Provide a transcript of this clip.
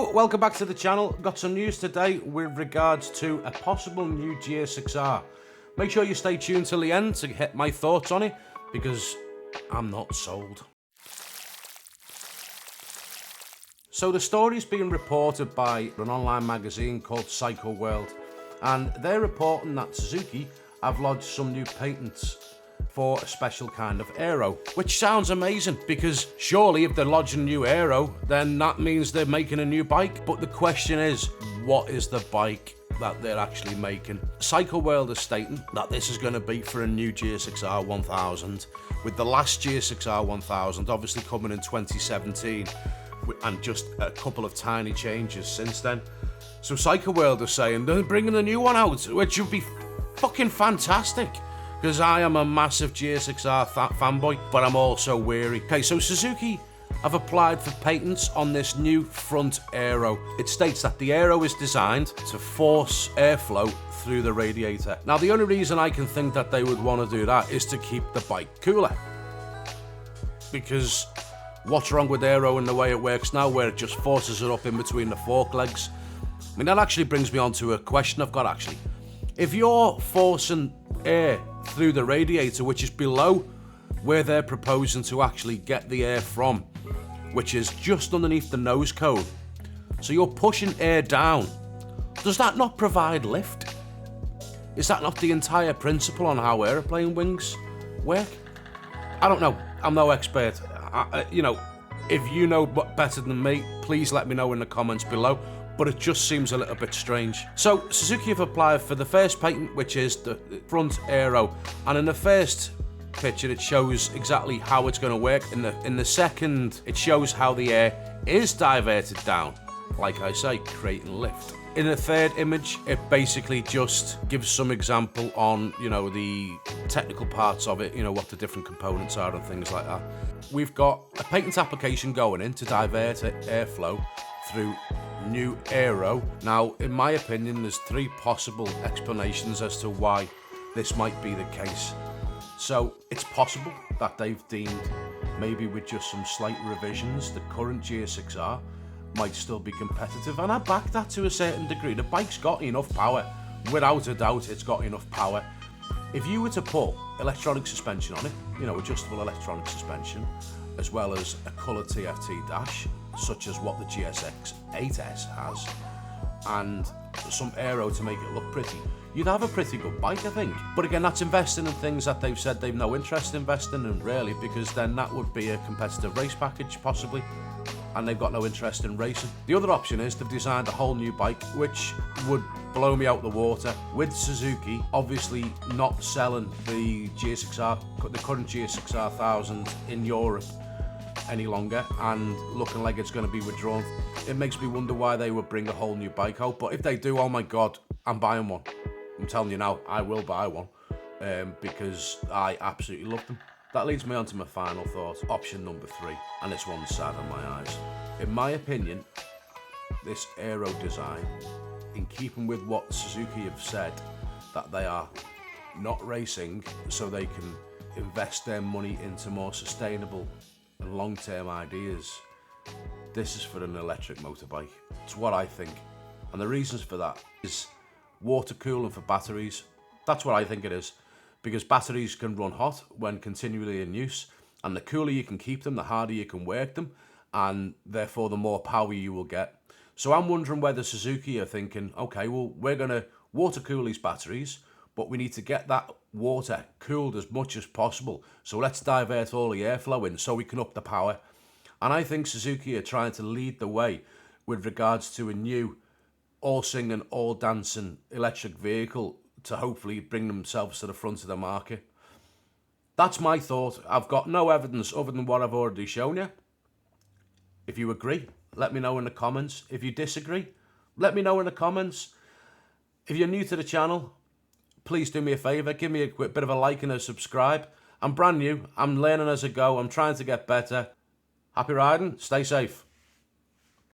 Hello, welcome back to the channel. Got some news today with regards to a possible new GSXR. Make sure you stay tuned till the end to get my thoughts on it, because I'm not sold. So the story is being reported by an online magazine called Cycle World, and they're reporting that Suzuki have lodged some new patents for a special kind of Aero, which sounds amazing, because surely if they're lodging a new Aero, then that means they're making a new bike. But the question is, what is the bike that they're actually making? Cycle World is stating that this is going to be for a new GSXR 1000, with the last GSXR 1000 obviously coming in 2017, and just a couple of tiny changes since then. So Cycle World is saying they're bringing a new one out, which would be fucking fantastic, because I am a massive GSXR fanboy, but I'm also weary. Okay, so Suzuki have applied for patents on this new front Aero. It states that the Aero is designed to force airflow through the radiator. Now, the only reason I can think that they would want to do that is to keep the bike cooler. Because what's wrong with Aero and the way it works now, where it just forces it up in between the fork legs? I mean, that actually brings me on to a question I've got, actually. If you're forcing air through the radiator, which is below where they're proposing to actually get the air from, which is just underneath the nose cone, so you're pushing air down, does that not provide lift? Is that not the entire principle on how aeroplane wings work? I don't know. I'm no expert. If you know better than me, please let me know in the comments below. But it just seems a little bit strange. So Suzuki have applied for the first patent, which is the front Aero, and in the first picture it shows exactly how it's going to work. In the second, it shows how the air is diverted down, like I say, creating lift. In the third image, it basically just gives some example on, the technical parts of it, what the different components are and things like that. We've got a patent application going in to divert airflow through new Aero. Now, in my opinion, there's three possible explanations as to why this might be the case. So it's possible that they've deemed, maybe with just some slight revisions, the current GSXR might still be competitive, and I back that to a certain degree. The bike's got enough power. Without a doubt, it's got enough power. If you were to put electronic suspension on it, adjustable electronic suspension, as well as a colour TFT dash, such as what the GSX-8S has, and some Aero to make it look pretty, you'd have a pretty good bike, I think. But again, that's investing in things that they've said they've no interest in investing in, really, because then that would be a competitive race package, possibly, and they've got no interest in racing. The other option is they've designed a whole new bike, which would blow me out the water, with Suzuki obviously not selling the current GSXR 1000 in Europe any longer, and looking like it's going to be withdrawn. It makes me wonder why they would bring a whole new bike out, but if they do, oh my god, I'm buying one. I'm telling you now, I will buy one, because I absolutely love them. That leads me on to my final thought, option number 3, and this one's sad in my eyes. In my opinion, this Aero design, in keeping with what Suzuki have said, that they are not racing so they can invest their money into more sustainable and long-term ideas, this is for an electric motorbike. It's what I think, and the reasons for that is water cooling for batteries. That's what I think it is, because batteries can run hot when continually in use, and the cooler you can keep them, the harder you can work them, and therefore the more power you will get. So I'm wondering whether Suzuki are thinking, okay, well, we're going to water cool these batteries, but we need to get that water cooled as much as possible. So let's divert all the airflow in so we can up the power. And I think Suzuki are trying to lead the way with regards to a new all-singing, all-dancing electric vehicle to hopefully bring themselves to the front of the market. That's my thought. I've got no evidence other than what I've already shown you. If you agree, let me know in the comments. If you disagree, let me know in the comments. If you're new to the channel, please do me a favour, give me a quick bit of a like and a subscribe. I'm brand new, I'm learning as I go, I'm trying to get better. Happy riding, stay safe.